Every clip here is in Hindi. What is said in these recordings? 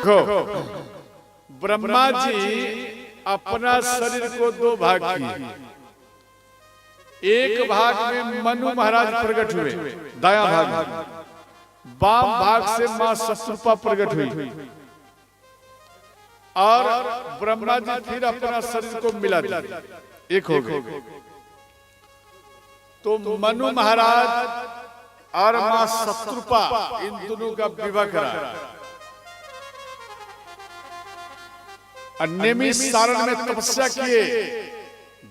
देखो, ब्रह्मा जी अपना शरीर को दो भाग किए। एक भाग में मनु महाराज प्रकट हुए, दाया भाग में, बाम भाग से मां शत्रुपा प्रकट हुई, और ब्रह्मा जी फिर अपना शरीर को मिला दिया, एक हो गए। तो मनु महाराज और मां शत्रुपा इन दोनों का विवाह कराया। नेमी सारण में तपस्या किए,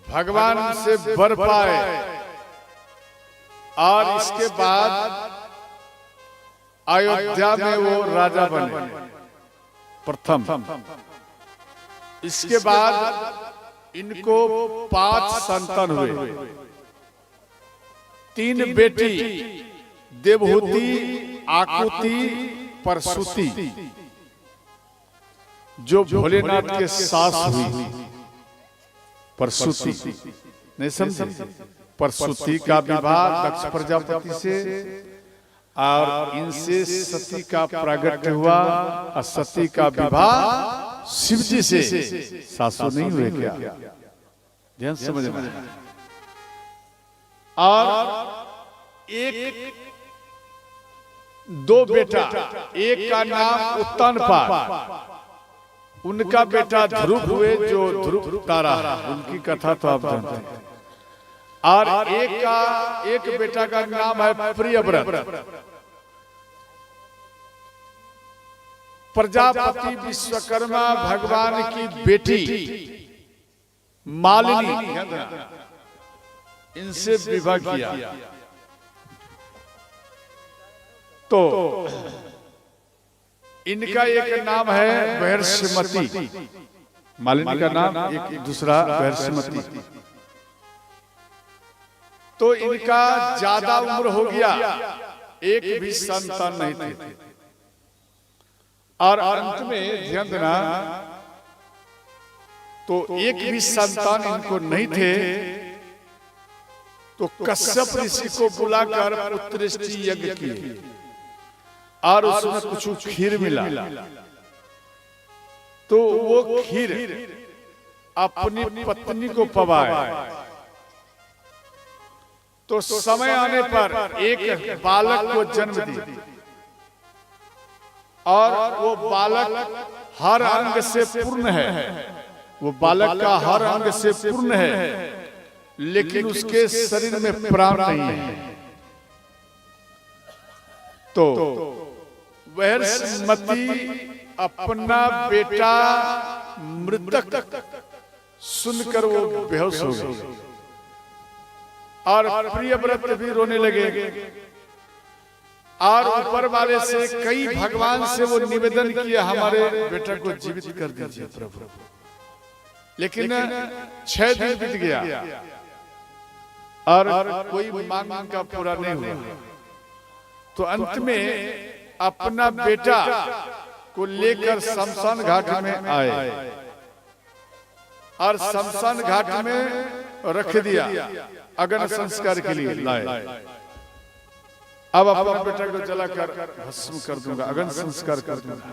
भगवान से वर पाए, और इसके बाद अयोध्या में वो राजा बने प्रथम। इसके बाद इनको 5 संतान हुए, 3 बेटी देवहूति, आकुति, परसुति, जो भोलेनाथ के सास हुई। परसुति नहीं समझे? परसुति का विवाह दक्ष प्रजापति से, और इनसे सती का प्रागट्य हुआ, और सती का विवाह शिव जी से। सासू नहीं हुए क्या? ध्यान समझना। और एक 2 बेटा, एक का नाम उत्तानपाद, उनका बेटा ध्रुव हुए, जो ध्रुव तारा, उनकी कथा तो आप जानते हैं। और एक बेटा का नाम है प्रियव्रत। प्रजापति विश्वकर्मा भगवान की बेटी मालिनी, इनसे विवाह किया। तो इनका एक नाम है बहर्षमती, मालिनी का नाम, एक दूसरा बहर्षमती। तो इनका ज्यादा उम्र हो गया, एक भी संतान नहीं थे। और अंत में ध्यान देना, तो एक भी संतान इनको नहीं थे, तो कश्यप ऋषि को बुलाकर पुत्रेष्टि यज्ञ किए, और उसमें कुछ खीर मिला। तो वो खीर अपनी पत्नी को पवाए। तो समय आने पर एक बालक को जन्म दिया, और वो बालक हर अंग से पूर्ण है। वो बालक का हर अंग से पूर्ण है, लेकिन उसके शरीर में प्राण नहीं है। तो बहर्षमती अपना बेटा मृतक सुनकर वो बेहोश हो गई, और प्रियव्रत भी रोने लगे। और ऊपर वाले से कई भगवान से वो निवेदन किया, हमारे बेटा को जीवित कर दीजिए प्रभु। लेकिन 6 दिन बीत गया, और कोई मांग का पूरा नहीं हुआ। तो अंत में अपना बेटा को लेकर शमशान घाट में आए, और शमशान घाट में रख दिया, अग्नि संस्कार के लिए लाए। अब अपना बेटा को जलाकर भस्म कर दूंगा, अग्नि संस्कार कर दूंगा।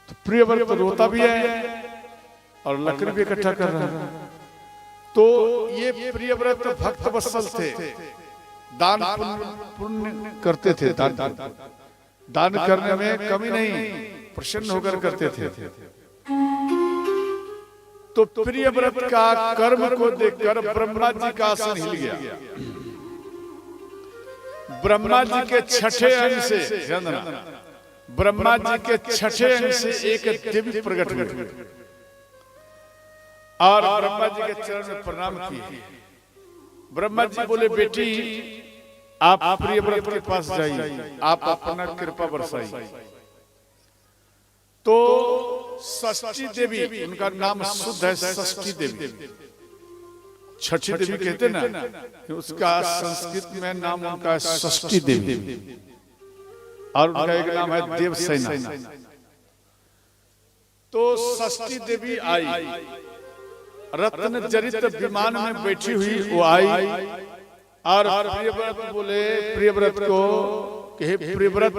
तो प्रियव्रत रोता भी है, और लकड़ी भी इकट्ठा कर रहा है। तो ये प्रियव्रत भक्त वत्सल थे, दान पुण्य करते थे, दान करने में कमी नहीं, प्रसन्न होकर करते थे। तो प्रियव्रत का कर्म को देखकर ब्रह्मा जी का आसन हिल गया। ब्रह्मा जी के 6ठे अंग से, ब्रह्मा जी के 6ठे अंग से एक देवी प्रकट हुई, और ब्रह्मा जी के चरण में प्रणाम किए। ब्रह्मा जी बोले, बेटी आप प्रियव्रत के पास जाइए, आप अपना कृपा बरसाइए। तो षष्ठी देवी, उनका नाम शुद्ध है षष्ठी देवी, 6ठी देवी कहते ना, उसका संस्कृत में नाम उनका षष्ठी देवी, और उनका एक नाम है देवसेना। तो षष्ठी देवी आई, रत्न जनित विमान में बैठी हुई वो आई, और प्रियव्रत बोले प्रियव्रत को कि हे प्रियव्रत,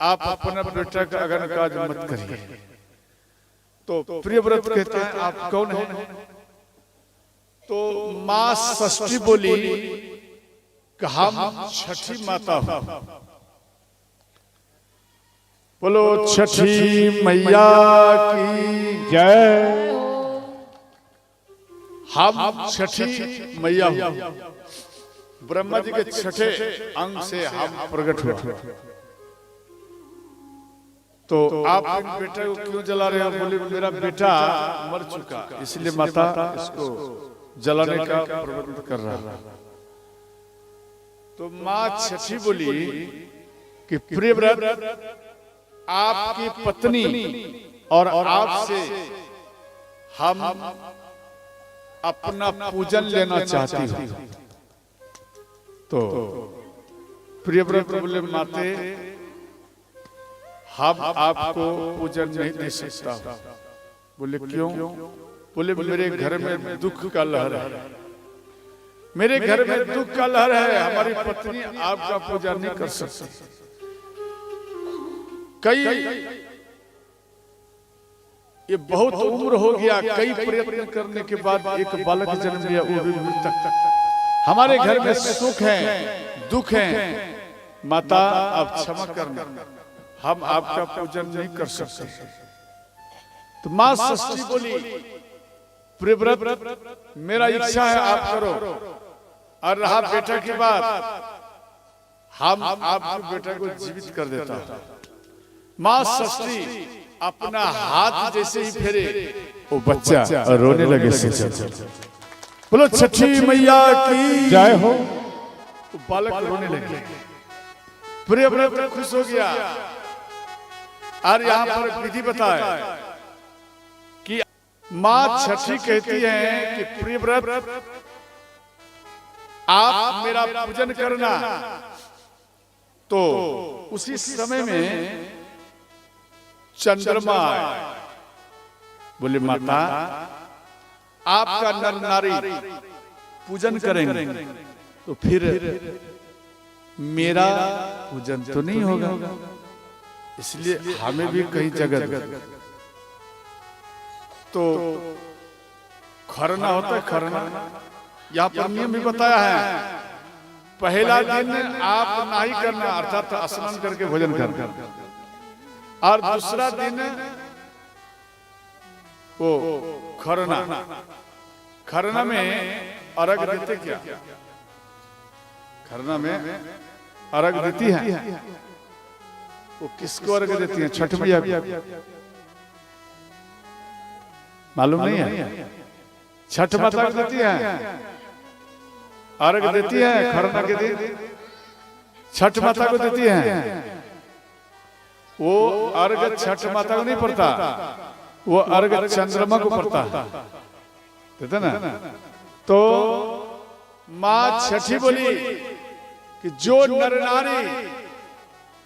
आप अपना बेटा का अगर काज मत करिए। तो प्रियव्रत कहता है आप कौन है? तो मां षष्ठी बोली कि हम छठी माता हूं। बोलो छठी मैया की जय। हम छठी मैया हूं। ब्रह्मा जी के छठे अंग से हम प्रकट हुए। तो आप बेटे को क्यों जला रहे हो? बोले मेरा बेटा मर चुका, इसलिए माता इसको जलाने का प्रबंध कर रहा। तो मां छठी बोली कि प्रियव्रत आपकी पत्नी और आपसे हम अपना पूजन लेना चाहती हूं। तो प्रियव्रत बोले माते हम आपको पूजन नहीं दे सकता। बोले क्यों? बोले मेरे घर में दुख का लहर है, मेरे घर में दुख का लहर है, हमारी पत्नी आपका पूजा नहीं कर सकती। कई ये बहुत उम्र हो गया, कई प्रयत्न करने के बाद एक बालक जन्म लिया, वो भी मृतक। हमारे घर में सुख है, दुख है, माता आप क्षमा करना, हम आपका पूजन नहीं कर सकते। तो मां षष्ठी बोली प्रियव्रत मेरा इच्छा है आप करो। और रहा बेटा की बात, हम आपके बेटा को जीवित कर देता। मां षष्ठी अपना हाथ जैसे ही फेरे वो बच्चा रोने लगे। बोलो छठी मैया की जय हो। तो बालक रोने लगे। प्रियव्रत खुश हो गया। और यहाँ पर विधि बताए कि मां छठी कहती है कि प्रियव्रत आप मेरा पूजन करना। तो उसी समय में चंद्रमा आए। बोले माता आपका नर नारी पूजन करेंगे तो फिर मेरा पूजन तो नहीं होगा, इसलिए हमें भी कहीं जगह। तो खरना होता है, खरना यहाँ पर नियम भी बताया है। पहला दिन आप नहीं करना, अर्थात स्नान करके भोजन करना। और दूसरा दिन वो खरना। खरना में अर्घ देते क्या? खरना में अर्घ देती है। वो किसको अर्घ देती है? छठ मैया। मालूम नहीं है? छठ माता को देती है, अर्घ देती है। खरना के दिन छठ माता को देती है। वो अर्घ छठ माता को नहीं पड़ता, वो अर्घ चंद्रमा को पड़ता देते ना। तो मां छठी बोली कि जो नर नारी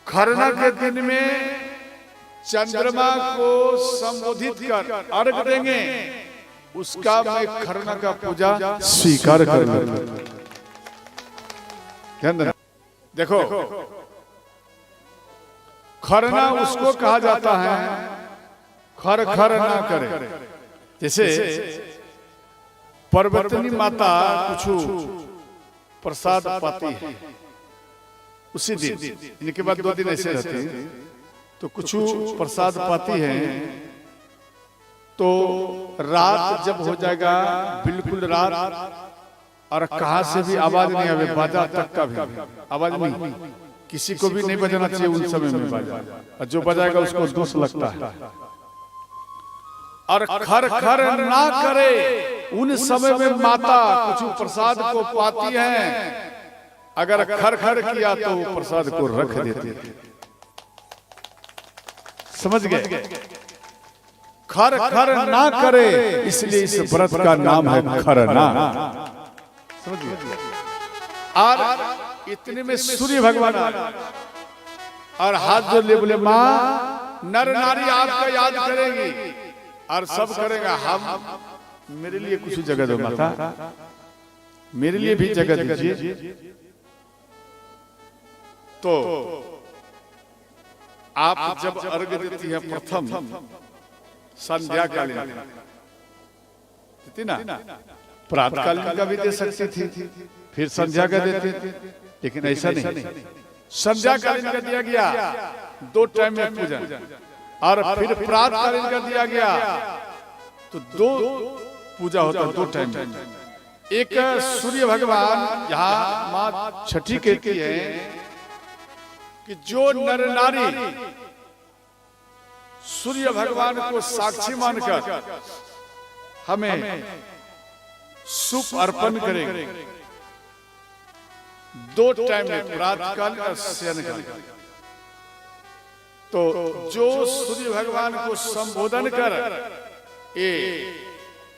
खरना के दिन में चंद्रमा को संबोधित कर अर्घ देंगे, उसका मैं खरना का पूजा स्वीकार करूंगा। देखो खरना उसको कहा जाता है खर खर ना करे। जैसे पर्वतनी माता कुछ प्रसाद पाती है उसी दिन, इनके बाद 2 दिन ऐसे रहते हैं, तो कुछ प्रसाद पाती है। तो रात जब हो जाएगा, बिल्कुल रात, और कहां से भी आवाज नहीं आवे, बाजा तक का भी आवाज नहीं, किसी को भी नहीं बजाना चाहिए उन समय में बाजा, और जो बजाएगा उसको दोष लगता है। और खर खर ना करे उन समय में माता कुछ प्रसाद को पाती है, अगर खर खर किया तो वो प्रसाद को रख देती है। समझ गए? खर खर ना करे, इसलिए इस व्रत का नाम है खरना। समझ गए? और इतने में सूर्य भगवान और हाथ जोड़ ले, बोले माँ नर नारी आपका याद करेंगी और सब करेगा, हम मेरे लिए कुछ जगह दो माता, मेरे लिए भी जगह दीजिए। तो आप जब अर्घ देती है प्रथम संध्या कालीन देती ना, प्रातः कालीन का भी दे सकती थी, फिर संध्या का देते थे, लेकिन ऐसा नहीं, संध्या कालीन का दिया गया 2 टाइम में पूजन, और फिर प्रातः कालीन का दिया गया तो 2 पूजा होता है 2 टाइम में। एक सूर्य भगवान, यहाँ माँ छठी कहती है कि जो नर नारी सूर्य भगवान को साक्षी मानकर हमें सूप अर्पण करेंगे 2 टाइम में, प्रातःकाल और सायंकाल, तो जो सूर्य भगवान को संबोधन कर ये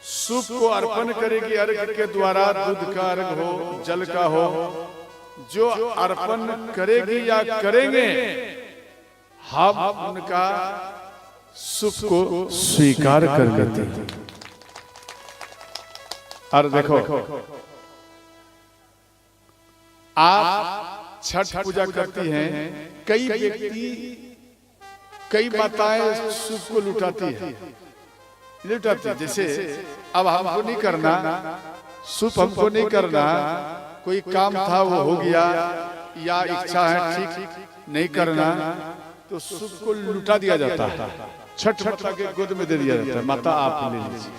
सूप को अर्पण करेगी, अर्घ के द्वारा दूध का अर्घ हो, जल का हो, जो अर्पण करेगी या करेंगे, हम उनका सूप को स्वीकार कर लेते हैं। और देखो, आप छठ पूजा करती हैं, कई व्यक्ति, कई माताएं सूप को लुटाती है, जैसे अब हमको नहीं करना, सूप हमको नहीं करना, कोई काम था वो हो गया, या इच्छा है ठीक नहीं करना, तो सूप को लुटा दिया जाता है, छठ माता के गोद में दे दिया जाता है, माता आप ले लीजिए।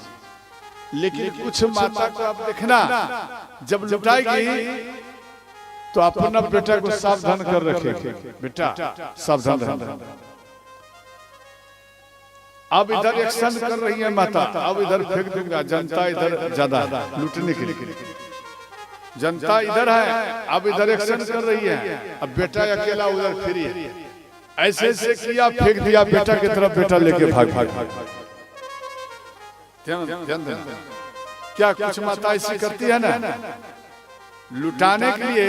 लेकिन कुछ माता को आप देखना, जब लुटाएगी तो अपना बेटा को सावधान कर रखेगी, बेटा सावधान रहना, अब इधर एक्शन कर रही है माता, अब इधर फेंक दूंगा, जनता इधर ज्यादा लूटने के लिए, जनता इधर है, अब इधर एक्शन कर रही है, अब बेटा अकेला उधर फ्री है, ऐसे ऐसे किया, फेंक दिया बेटा की तरफ, बेटा लेके भाग भाग भाग। क्या कुछ माता ऐसी करती है ना, लुटाने के लिए,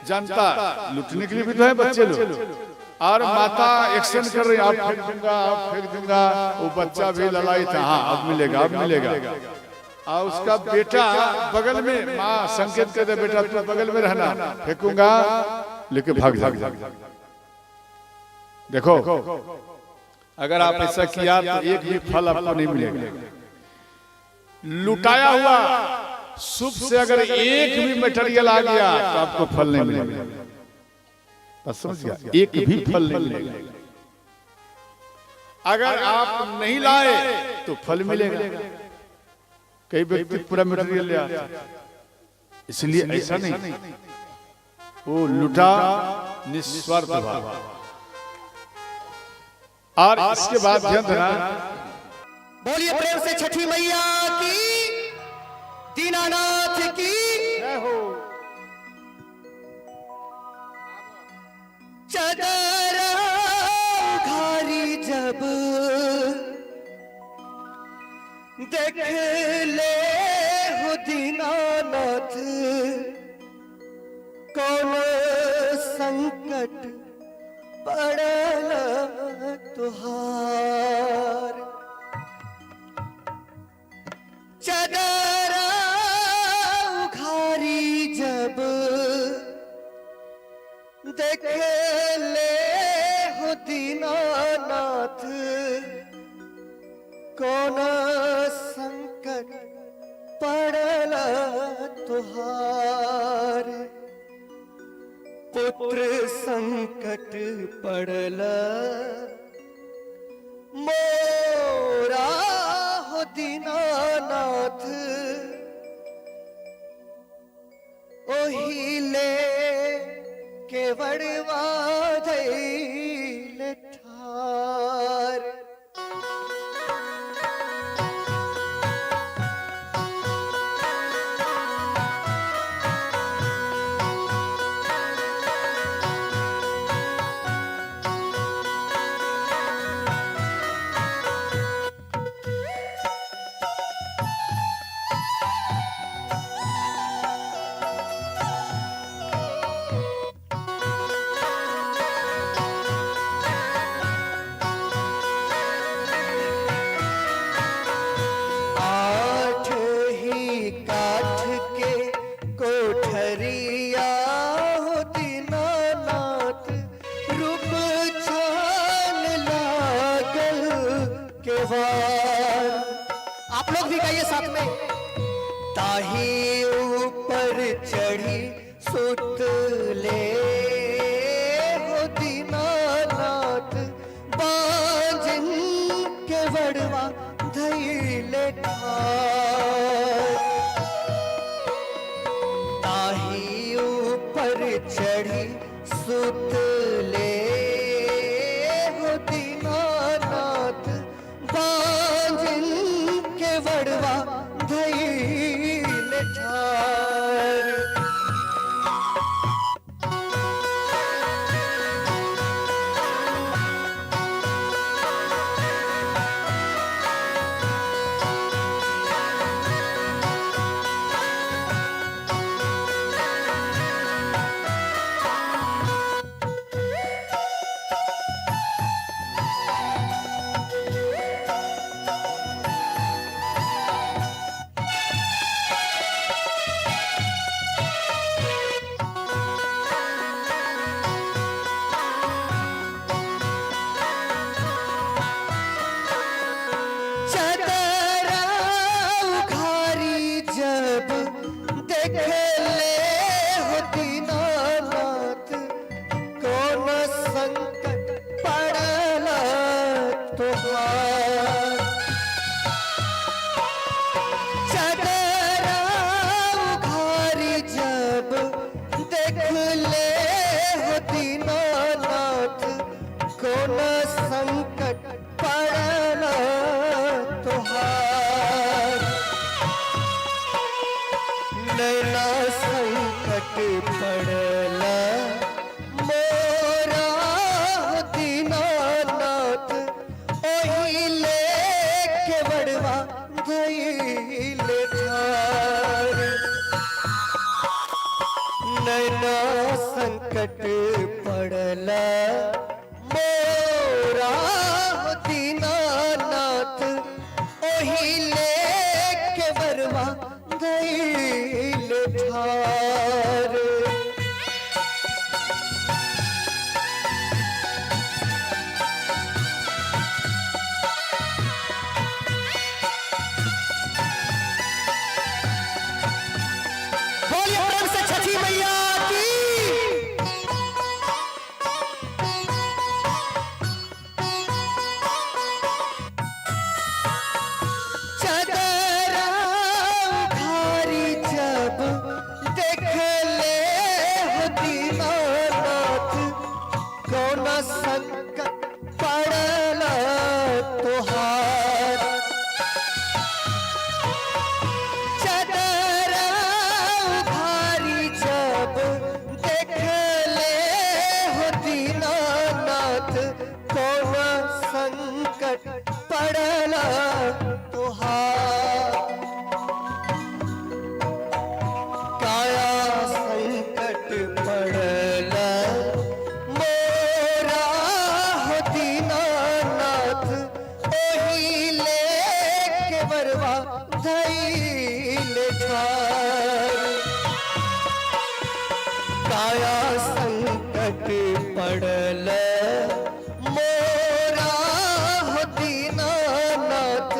जनता लुटने के लिए भी तो है बच्चे लोग, और माता एक्शन कर रही है, आप फेंक दूंगा, आप फेंक दूंगा, वो बच्चा भी ललायत था, हाँ अब मिलेगा, अब मिलेगा, और उसका बेटा बगल में, माँ संकेत कर दे बेटा तू बगल में रहना, फेंकूंगा लेके भाग जाएगा। देखो, अगर आप ऐसा किया तो एक भी फल आपको नहीं मिलेगा। लुटाया हुआ सूप से अगर एक भी मटेरियल आ गया तो आपको फल नहीं मिलेगा, बस समझ गया, एक भी फल नहीं मिलेगा। अगर आप नहीं लाए तो फल मिलेगा। कई व्यक्ति पूरा मटेरियल ले आते, इसलिए ऐसा नहीं, वो लुटा निस्वार्थ भाव। और इसके बाद ध्यान देना, बोलिए प्रेम से छठी मैया की, दीनानाथ की जय हो। चादर उघारी जब देख ले हो दीनानाथ, कौन संकट पड़ल तुहार। चादर उघारी जब देख ले हो दीनानाथ, कौन संकट पड़ल तुहार। पुत्र संकट पड़ल मोरा हो दीनानाथ, ओहिले केवड़वा धैल ठार। ताही ऊपर चढ़ी सुत ले हो दीनानाथ बांझन के वड़वा धैले ठार। ताही ऊपर चढ़ी सुत ले हो दीनानाथ बांझन के वड़वा धैले ठार। संकट पड़ना तुहार। नैना संकट पड़ला मोरा दीनानाथ ओही लेके बड़वा धैले ठार। नैना संकट पड़ला मोरा दीनानाथ ओही लेके बड़वा धैले ठार। बोलिए प्रेम से छठी मैया की। चदरा भारी जब देख ले हो दीनानाथ कौन संकट पड़ला तुहार। चदरा भारी जब देख ले हो दीनानाथ कौन संकट पड़ला तुहार। काया संकट पड़ला मोरा हो दीनानाथ ओही लेके बड़वा धैले ठार। काया संकट पड़ला मोरा हो दीनानाथ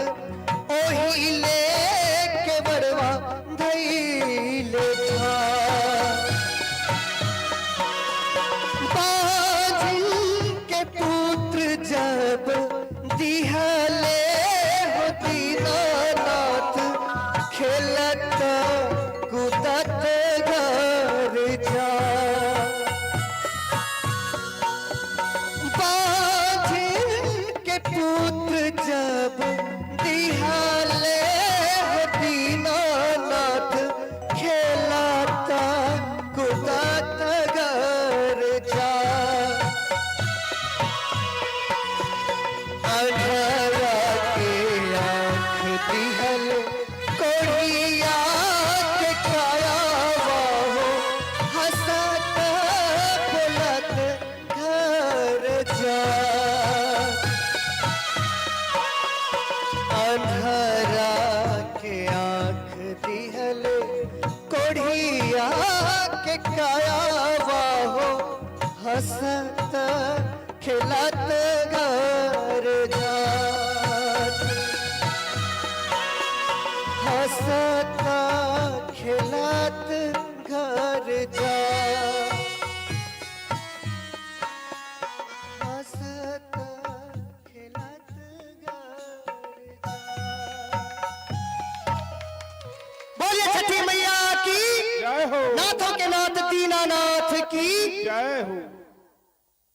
ओही लेके बड़वा धैले ठार। बाजिन के पुत्र जब दिहले हो दीनानाथ खेलत कूदत घर जा। बाजिन के पुत्र जब दिहले हो दीनानाथ खेलत कूदत घर जा। अंधरा के आँख दिहल कोढ़िया के काया वाहो हंसत बोलत घर जा। अंधरा के आँख दिहल कोढ़िया के काया वाहो हंसत खिलत घर जात। हंसता खेलत घर जा, हंसत खेलत घर जा। बोलिए छठी मैया की जय हो, नाथों के नाथ दीनानाथ की जय हो।